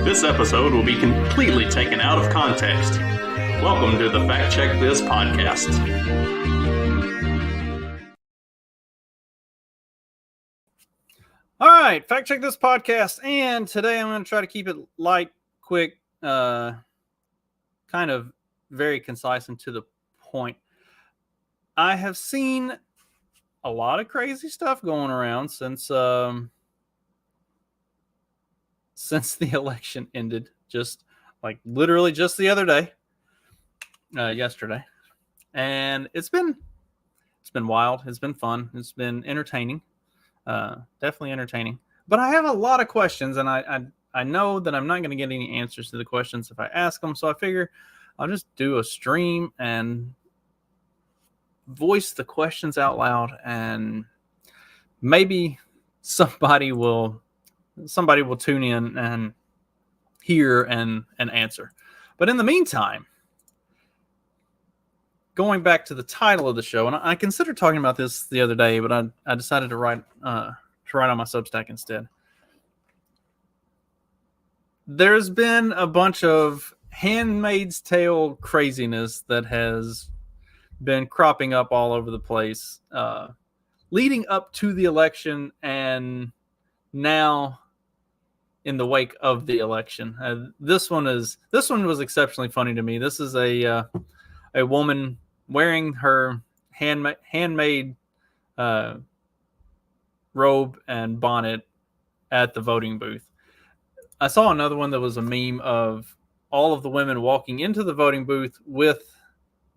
This episode will be completely taken out of context. Welcome to the Fact Check This podcast. All right, Fact Check This podcast, and today I'm going to try to keep it light, quick, kind of very concise and to the point. I have seen a lot of crazy stuff going around since the election ended, just like literally just the other day, yesterday, and it's been wild. It's been fun. It's been entertaining. Definitely entertaining. But I have a lot of questions, and I know that I'm not going to get any answers to the questions if I ask them, so I figure I'll just do a stream and voice the questions out loud, and maybe somebody will tune in and hear and answer. But in the meantime, going back to the title of the show, and I considered talking about this the other day, but I decided to write on my Substack instead. There's been a bunch of Handmaid's Tale craziness that has been cropping up all over the place, leading up to the election, and now in the wake of the election. This one was exceptionally funny to me. This is a woman wearing her handmade robe and bonnet at the voting booth. I saw another one that was a meme of all of the women walking into the voting booth with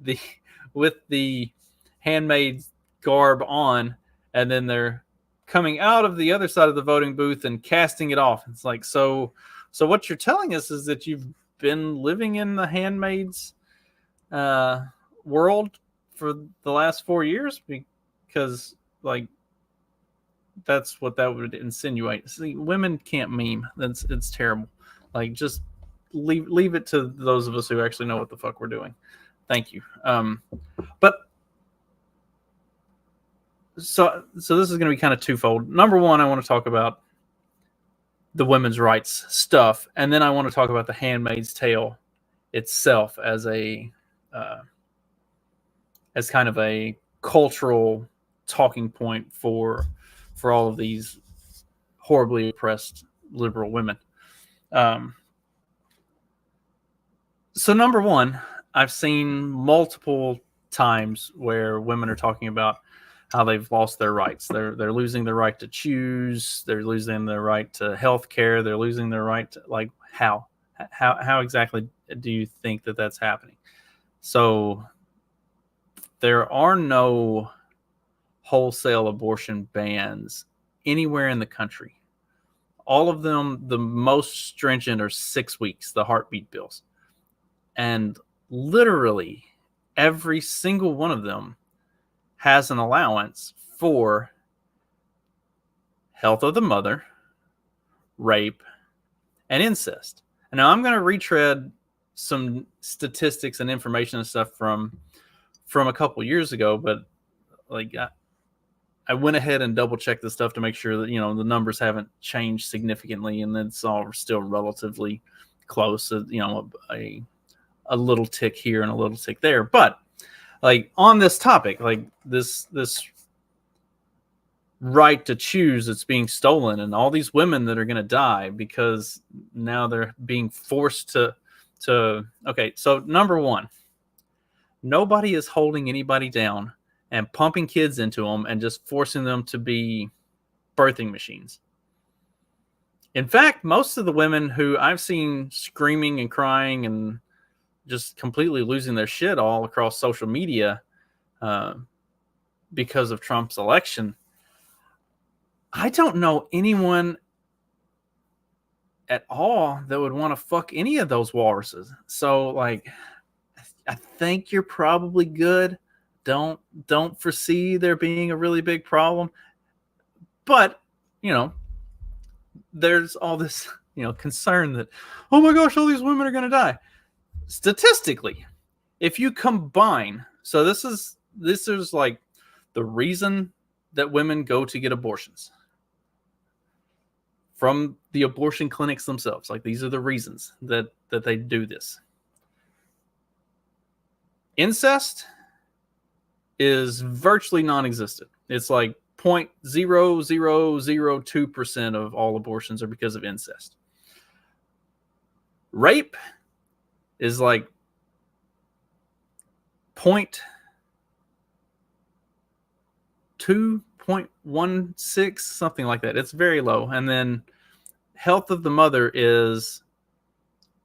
the handmade garb on, and then they're coming out of the other side of the voting booth and casting it off. It's like, so what you're telling us is that you've been living in the handmaid's world for the last 4 years, because like that's what that would insinuate. See, women can't meme. It's terrible. Like, just leave it to those of us who actually know what the fuck we're doing. Thank you. But so this is going to be kind of twofold. Number one, I want to talk about the women's rights stuff, and then I want to talk about the Handmaid's Tale itself as kind of a cultural talking point for all of these horribly oppressed liberal women. So number one, I've seen multiple times where women are talking about how they've lost their rights. They're losing their right to choose. They're losing their right to health care. They're losing their right to, like, how exactly do you think that that's happening? So there are no wholesale abortion bans anywhere in the country. All of them, the most stringent, are 6 weeks, the heartbeat bills. And literally every single one of them has an allowance for health of the mother, rape, and incest. And now I'm going to retread some statistics and information and stuff from a couple years ago, but like I went ahead and double checked the stuff to make sure that, you know, the numbers haven't changed significantly, and it's all still relatively close. You know, a little tick here and a little tick there. But like on this topic, like this right to choose that's being stolen, and all these women that are going to die because now they're being forced to okay. So number one, nobody is holding anybody down and pumping kids into them and just forcing them to be birthing machines. In fact, most of the women who I've seen screaming and crying and just completely losing their shit all across social media because of Trump's election, I don't know anyone at all that would want to fuck any of those walruses. So, like, I think you're probably good. Don't foresee there being a really big problem. But, you know, there's all this, you know, concern that, oh my gosh, all these women are going to die. Statistically, if you combine, so this is like the reason that women go to get abortions. from the abortion clinics themselves. Like, these are the reasons that they do this. Incest is virtually non-existent. It's like 0.0002% of all abortions are because of incest. Rape is like 0.2.16, something like that. It's very low. And then health of the mother is,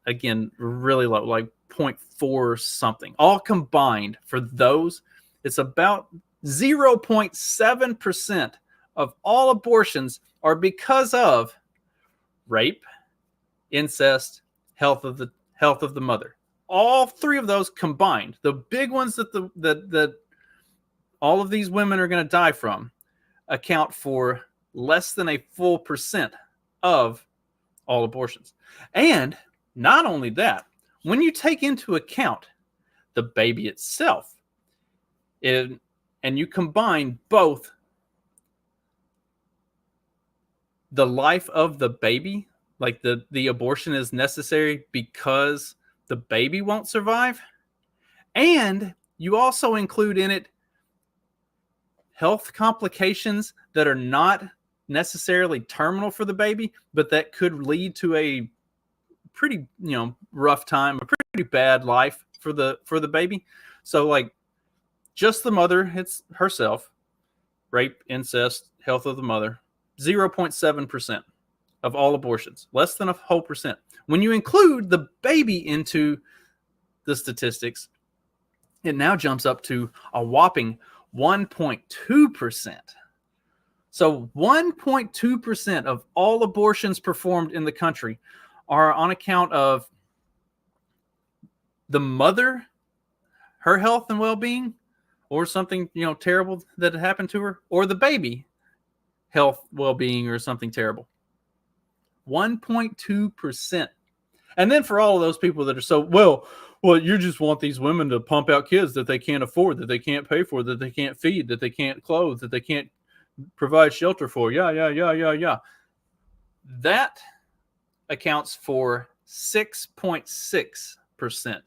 again, really low, like 0.4 something. All combined for those, it's about 0.7% of all abortions are because of rape, incest, health of the mother. All three of those combined, the big ones that all of these women are going to die from, account for less than a full percent of all abortions. And not only that, when you take into account the baby itself, and you combine both the life of the baby, like the abortion is necessary because the baby won't survive, and you also include in it health complications that are not necessarily terminal for the baby, but that could lead to a pretty, rough time, a pretty bad life for the baby. So, like, just the mother, it's herself, rape, incest, health of the mother, 0.7% of all abortions, less than a whole percent. When you include the baby into the statistics, it now jumps up to a whopping 1.2%. So 1.2% of all abortions performed in the country are on account of the mother, her health and well-being, or something, terrible that had happened to her, or the baby health, well-being, or something terrible. 1.2%. And then for all of those people that are so, well, you just want these women to pump out kids that they can't afford, that they can't pay for, that they can't feed, that they can't clothe, that they can't provide shelter for. Yeah. That accounts for 6.6%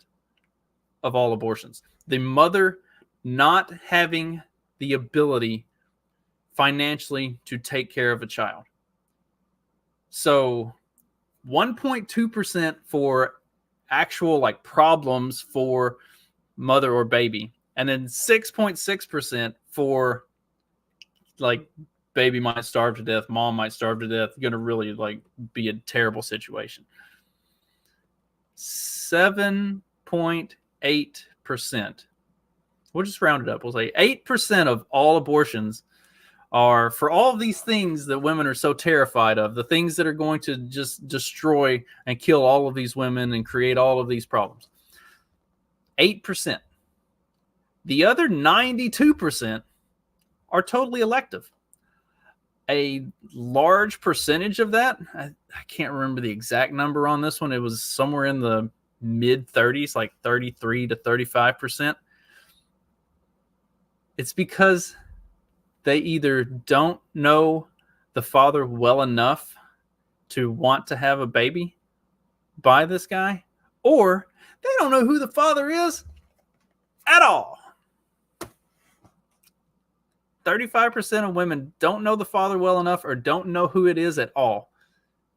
of all abortions. The mother not having the ability financially to take care of a child. So 1.2% for actual like problems for mother or baby, and then 6.6% for like baby might starve to death, mom might starve to death, going to really like be a terrible situation. 7.8%. We'll just round it up. We'll say 8% of all abortions are for all of these things that women are so terrified of, the things that are going to just destroy and kill all of these women and create all of these problems. 8%. The other 92% are totally elective. A large percentage of that, I can't remember the exact number on this one. It was somewhere in the mid 30s, like 33 to 35%. It's because they either don't know the father well enough to want to have a baby by this guy, or they don't know who the father is at all. 35% of women don't know the father well enough or don't know who it is at all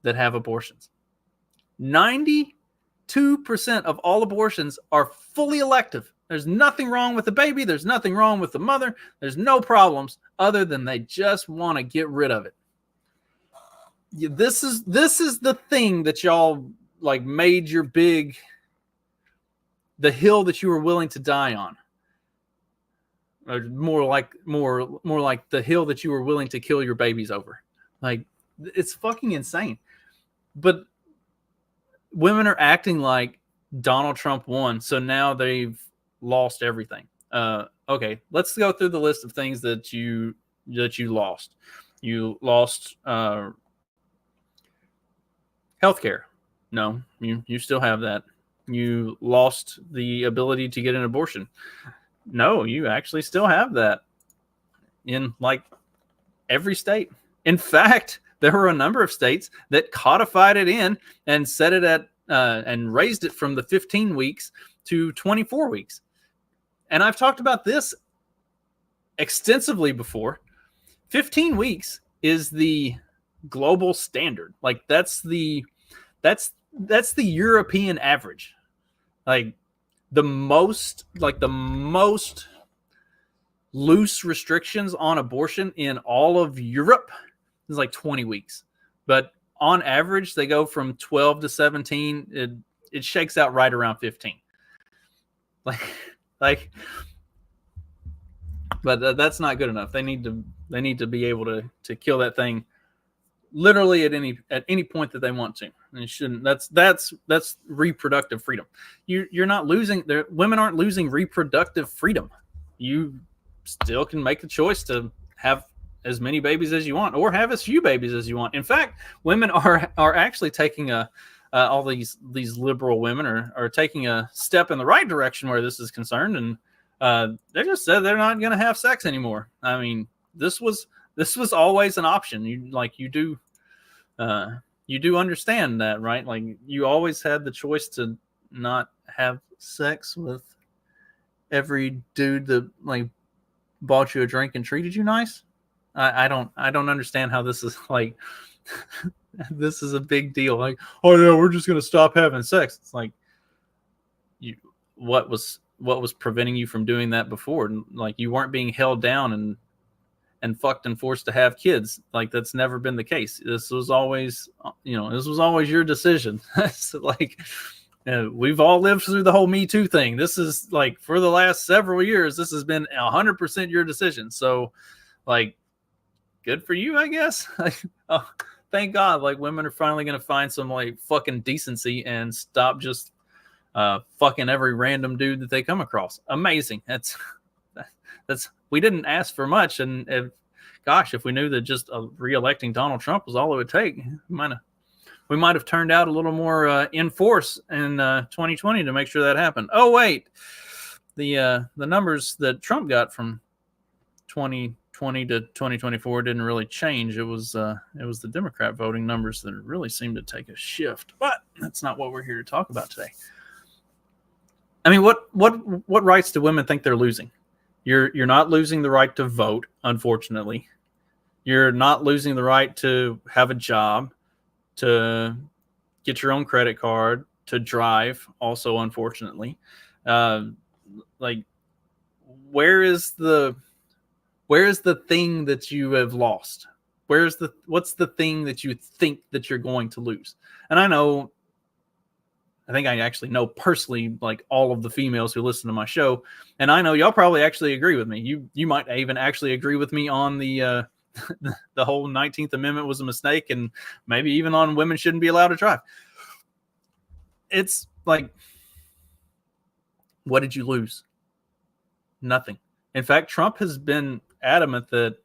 that have abortions. 92% of all abortions are fully elective. There's nothing wrong with the baby. There's nothing wrong with the mother. There's no problems other than they just want to get rid of it. This is the thing that y'all like made your big, the hill that you were willing to die on. Or more like the hill that you were willing to kill your babies over. Like, it's fucking insane. But women are acting like Donald Trump won, so now they've lost everything. Okay, let's go through the list of things that you lost. You lost healthcare. No, you still have that. You lost the ability to get an abortion. No, you actually still have that in like every state. In fact, there were a number of states that codified it in and set it at and raised it from the 15 weeks to 24 weeks. And I've talked about this extensively before. 15 weeks is the global standard. Like that's the European average. Like the most loose restrictions on abortion in all of Europe is like 20 weeks. But on average, they go from 12 to 17. It shakes out right around 15. But that's not good enough. They need to be able to kill that thing literally at any point that they want to. And it shouldn't. That's reproductive freedom. You're not losing. Women aren't losing reproductive freedom. You still can make the choice to have as many babies as you want, or have as few babies as you want. In fact, women are actually taking all these liberal women are taking a step in the right direction where this is concerned, and they just said they're not going to have sex anymore. I mean, this was always an option. You do understand that, right? Like you always had the choice to not have sex with every dude that like bought you a drink and treated you nice. I don't understand how this is like this is a big deal. Like, oh yeah, we're just gonna stop having sex. It's like what was preventing you from doing that before? Like you weren't being held down and fucked and forced to have kids. Like that's never been the case. This was always your decision. So like we've all lived through the whole Me Too thing. This is like for the last several years, this has been 100% your decision. So like, good for you, I guess. Oh, thank God. Like women are finally going to find some like fucking decency and stop just fucking every random dude that they come across. Amazing. That's we didn't ask for much. And if we knew that just re-electing Donald Trump was all it would take, we might have turned out a little more in force in 2020 to make sure that happened. Oh wait, the numbers that Trump got from 2020 to 2024 didn't really change. It was the Democrat voting numbers that really seemed to take a shift. But that's not what we're here to talk about today. I mean, what rights do women think they're losing? You're not losing the right to vote, unfortunately. You're not losing the right to have a job, to get your own credit card, to drive, also unfortunately. Like where is the thing that you have lost? What's the thing that you think that you're going to lose? And I think I actually know personally, like all of the females who listen to my show, and I know y'all probably actually agree with me. You might even actually agree with me on the the whole 19th Amendment was a mistake, and maybe even on women shouldn't be allowed to drive. It's like, what did you lose? Nothing. In fact, Trump has been adamant that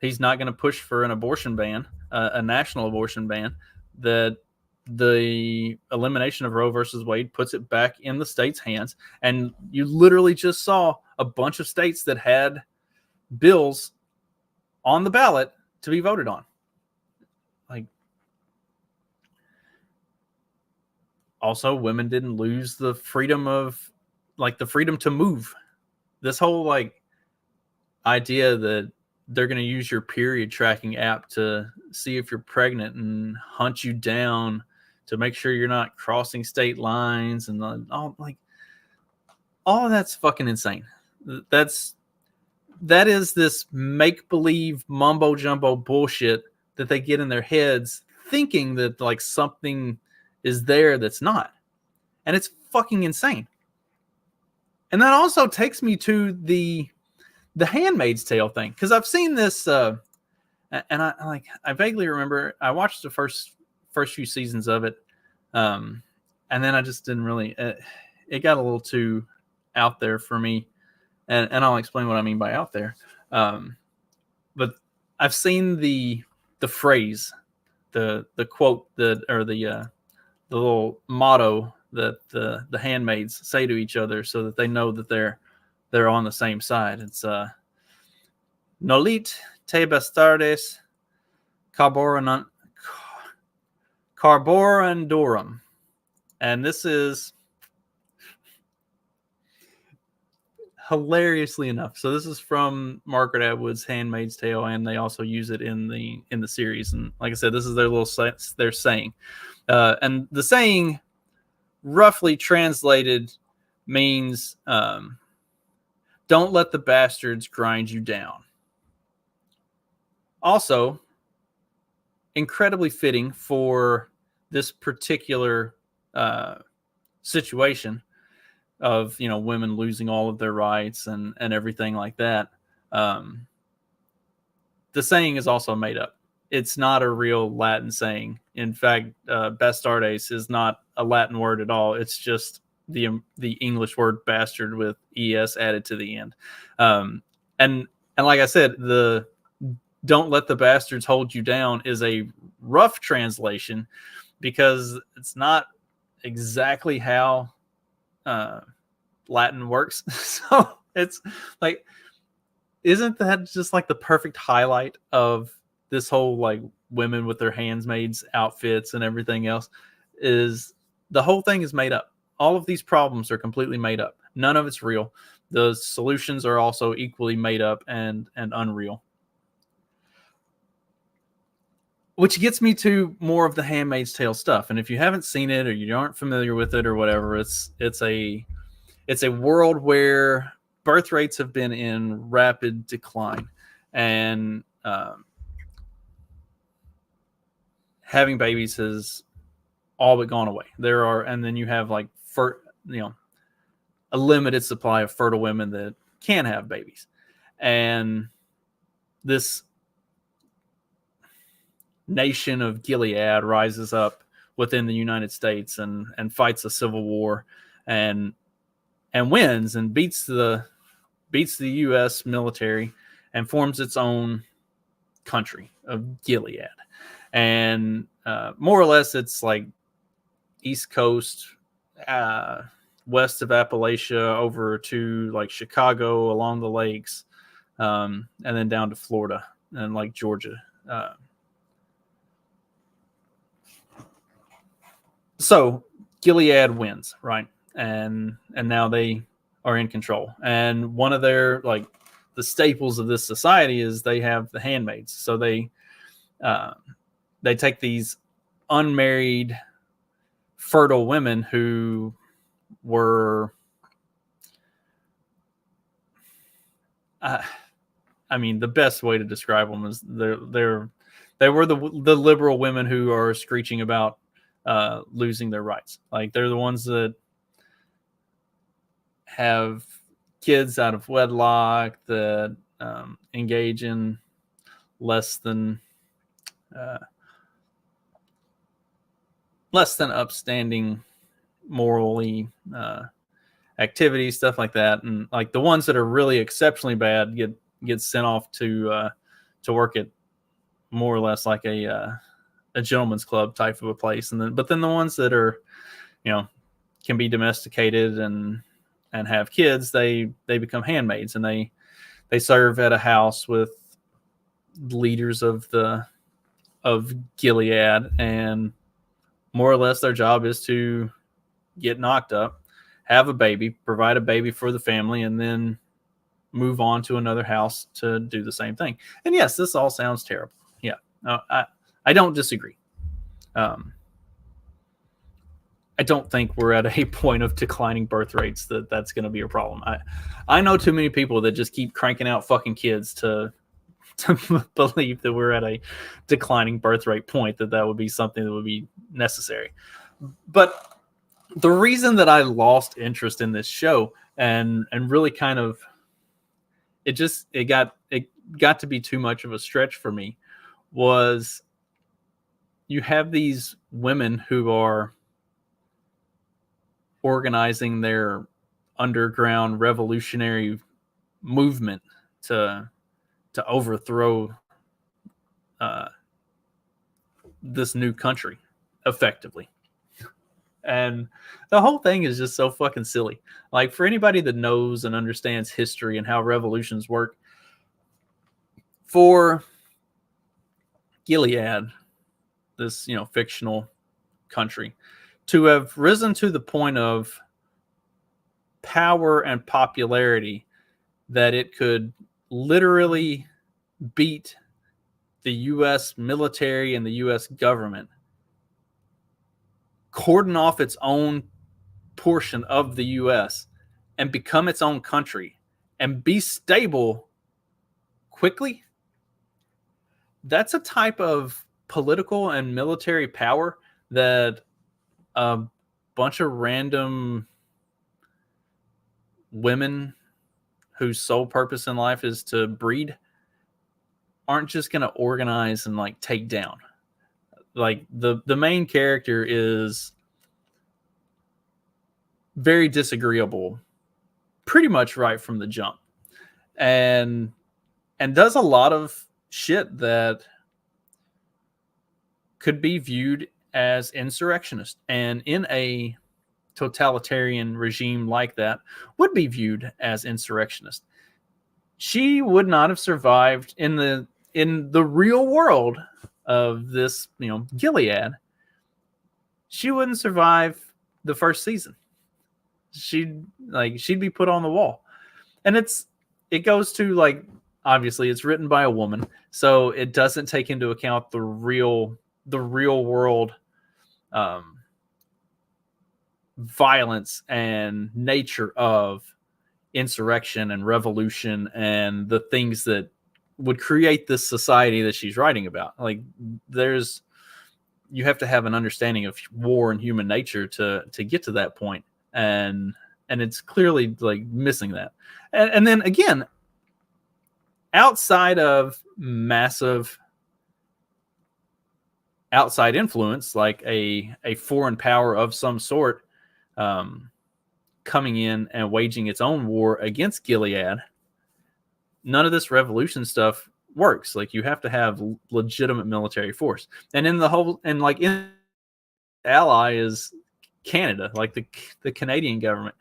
he's not going to push for an abortion ban, a national abortion ban, that the elimination of Roe versus Wade puts it back in the state's hands. And you literally just saw a bunch of states that had bills on the ballot to be voted on. Like, also, women didn't lose the freedom to move. This whole like idea that they're going to use your period tracking app to see if you're pregnant and hunt you down to make sure you're not crossing state lines and all of that's fucking insane. That is this make-believe mumbo jumbo bullshit that they get in their heads thinking that like something is there that's not. And it's fucking insane. And that also takes me to the Handmaid's Tale thing, because I've seen this, and I vaguely remember I watched the first few seasons of it, and then I just didn't really. It got a little too out there for me, and I'll explain what I mean by out there. But I've seen the phrase, the quote the little motto that the handmaids say to each other so that they know that they're on the same side. It's Nolit te bastardes Carborundorum. And this is hilariously enough. So this is from Margaret Atwood's Handmaid's Tale, and they also use it in the series. And like I said, this is their saying. And the saying, roughly translated, means don't let the bastards grind you down. Also, incredibly fitting for this particular situation of, women losing all of their rights and everything like that. The saying is also made up. It's not a real Latin saying. In fact, bastardes is not a Latin word at all. It's just the English word bastard with es added to the end. And like I said, the "don't let the bastards hold you down" is a rough translation because it's not exactly how Latin works. So it's like, isn't that just like the perfect highlight of this whole like women with their handmaids outfits and everything else? Is the whole thing is made up. All of these problems are completely made up. None of it's real. The solutions are also equally made up and unreal. Which gets me to more of the Handmaid's Tale stuff. And if you haven't seen it or you aren't familiar with it or whatever, it's a world where birth rates have been in rapid decline, and having babies has all but gone away. And then you have like a limited supply of fertile women that can have babies, and this nation of Gilead rises up within the United States and fights a civil war and wins and beats the U.S. military and forms its own country of Gilead. And more or less, it's like East Coast, west of Appalachia, over to like Chicago along the lakes, and then down to Florida and like Georgia. So Gilead wins, right? And now they are in control. And one of their like the staples of this society is they have the handmaids. So they take these unmarried, fertile women who were, I mean, the best way to describe them is they were the liberal women who are screeching about losing their rights. Like, they're the ones that have kids out of wedlock, that engage in less than upstanding morally activities, stuff like that. And like the ones that are really exceptionally bad get sent off to work at more or less like a gentleman's club type of a place. And then the ones that are, can be domesticated and have kids, they become handmaids, and they serve at a house with leaders of Gilead, and more or less their job is to get knocked up, have a baby, provide a baby for the family, and then move on to another house to do the same thing. And yes, this all sounds terrible. Yeah, I don't disagree. I don't think we're at a point of declining birth rates that's going to be a problem. I know too many people that just keep cranking out fucking kids to believe that we're at a declining birth rate point, that would be something that would be necessary. But the reason that I lost interest in this show and really kind of it got to be too much of a stretch for me was you have these women who are organizing their underground revolutionary movement to overthrow this new country effectively. And the whole thing is just so fucking silly. Like, for anybody that knows and understands history and how revolutions work, for Gilead, this fictional country, to have risen to the point of power and popularity that it could literally beat the U.S. military and the U.S. government, cordon off its own portion of the U.S. and become its own country and be stable quickly. That's a type of political and military power that a bunch of random women whose sole purpose in life is to breed aren't just going to organize and like take down. Like the main character is very disagreeable pretty much right from the jump, and does a lot of shit that could be viewed as insurrectionist, and in a totalitarian regime like that would be viewed as insurrectionist. She would not have survived in the real world of this, Gilead. She wouldn't survive the first season. She'd be put on the wall. And it goes to, like, obviously it's written by a woman, so it doesn't take into account the real world violence and nature of insurrection and revolution and the things that would create this society that she's writing about. Like, you have to have an understanding of war and human nature to get to that point, and it's clearly like missing that. And then again, outside of massive outside influence, like a foreign power of some sort coming in and waging its own war against Gilead, none of this revolution stuff works. Like, you have to have legitimate military force. And in ally is Canada, like the Canadian government.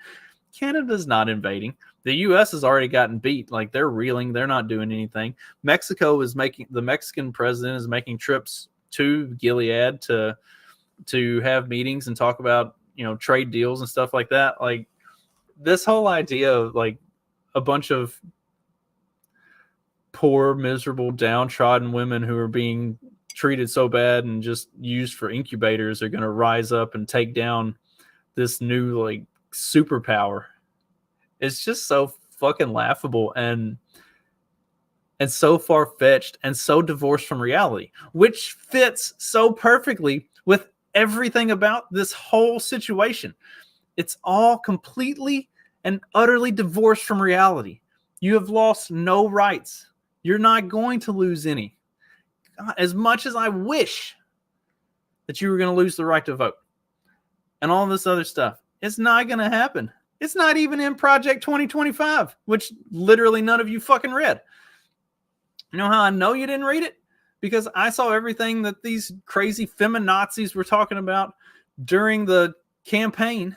Canada's not invading. The U.S. has already gotten beat. Like, they're reeling. They're not doing anything. The Mexican president is making trips to Gilead to have meetings and talk about, trade deals and stuff like that. Like, this whole idea of like a bunch of poor, miserable, downtrodden women who are being treated so bad and just used for incubators are going to rise up and take down this new like superpower. It's just so fucking laughable and so far-fetched and so divorced from reality, which fits so perfectly with everything about this whole situation. It's all completely and utterly divorced from reality. You have lost no rights. You're not going to lose any. God, as much as I wish that you were going to lose the right to vote and all this other stuff, it's not going to happen. It's not even in Project 2025, which literally none of you fucking read. You know how I know you didn't read it? Because I saw everything that these crazy feminazis were talking about during the campaign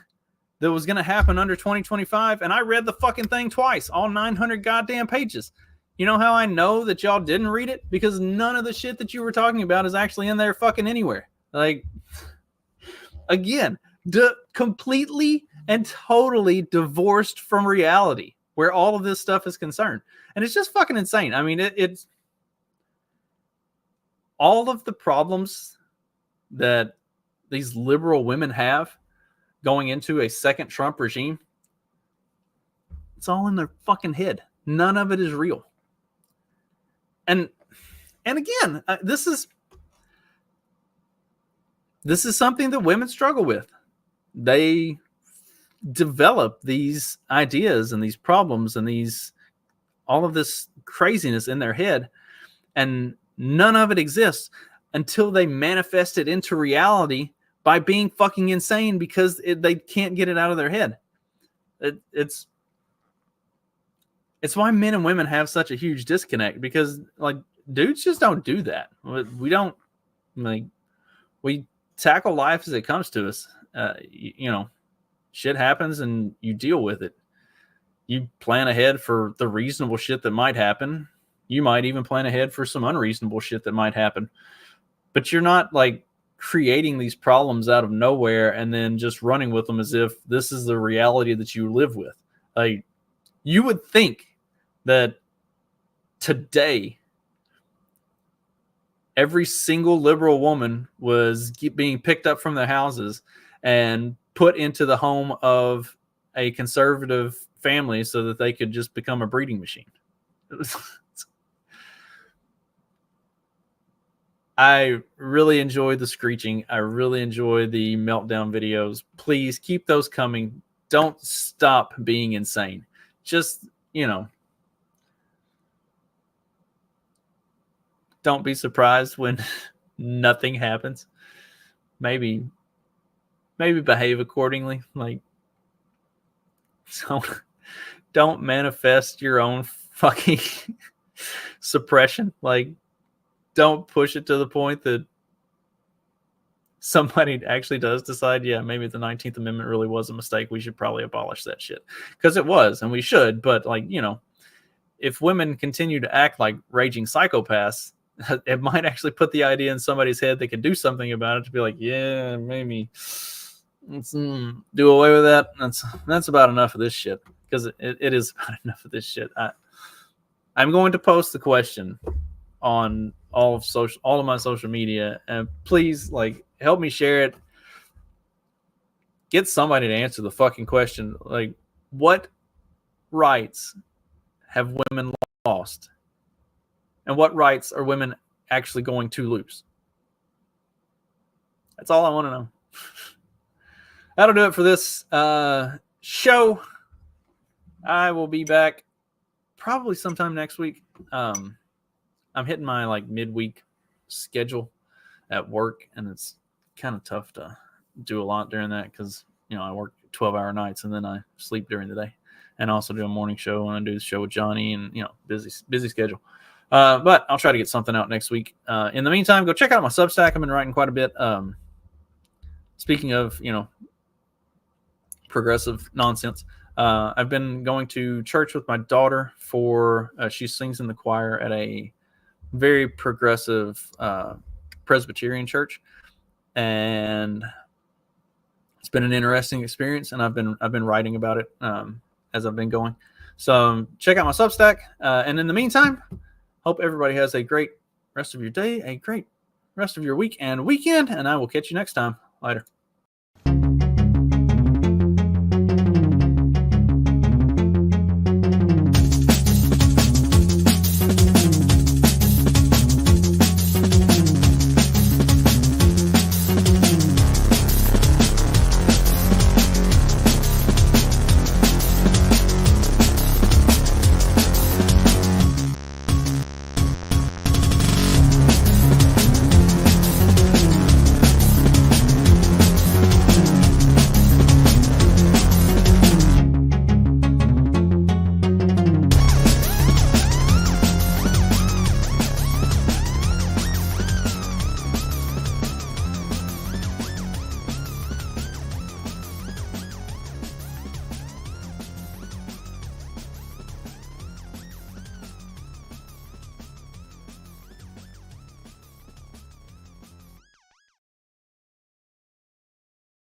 that was going to happen under 2025, and I read the fucking thing twice, all 900 goddamn pages. You know how I know that y'all didn't read it? Because none of the shit that you were talking about is actually in there fucking anywhere. Like, again, completely and totally divorced from reality where all of this stuff is concerned. And it's just fucking insane. I mean, it's all of the problems that these liberal women have going into a second Trump regime. It's all in their fucking head. None of it is real. And again, this is something that women struggle with. They develop these ideas and these problems and all of this craziness in their head, and none of it exists until they manifest it into reality by being fucking insane because they can't get it out of their head. It's why men and women have such a huge disconnect, because like dudes just don't do that. We don't, like, we tackle life as it comes to us. Shit happens and you deal with it. You plan ahead for the reasonable shit that might happen. You might even plan ahead for some unreasonable shit that might happen. But you're not like creating these problems out of nowhere and then just running with them as if this is the reality that you live with. Like, you would think that today every single liberal woman was being picked up from their houses and put into the home of a conservative family so that they could just become a breeding machine. I really enjoy the screeching. I really enjoy the meltdown videos. Please keep those coming. Don't stop being insane. Just, don't be surprised when nothing happens. Maybe behave accordingly. Like, don't manifest your own fucking suppression. Like, don't push it to the point that somebody actually does decide, yeah, maybe the 19th Amendment really was a mistake. We should probably abolish that shit. Because it was, and we should. But, like, if women continue to act like raging psychopaths, it might actually put the idea in somebody's head they can do something about it, to be like, yeah, maybe let's do away with that. That's about enough of this shit. Because it is about enough of this shit. I'm going to post the question on all of my social media, and please, like, help me share it. Get somebody to answer the fucking question. Like, what rights have women lost? And what rights are women actually going to lose? That's all I want to know. That'll do it for this show. I will be back probably sometime next week. I'm hitting my like midweek schedule at work, and it's kind of tough to do a lot during that because I work 12-hour nights and then I sleep during the day, and also do a morning show and I do the show with Johnny, and busy schedule. But I'll try to get something out next week. In the meantime, go check out my Substack. I've been writing quite a bit. Speaking of progressive nonsense, I've been going to church with my daughter for she sings in the choir at a very progressive Presbyterian church, and it's been an interesting experience, and I've been writing about it as I've been going. So check out my Substack, and in the meantime, hope everybody has a great rest of your day, a great rest of your week and weekend, and I will catch you next time. Later.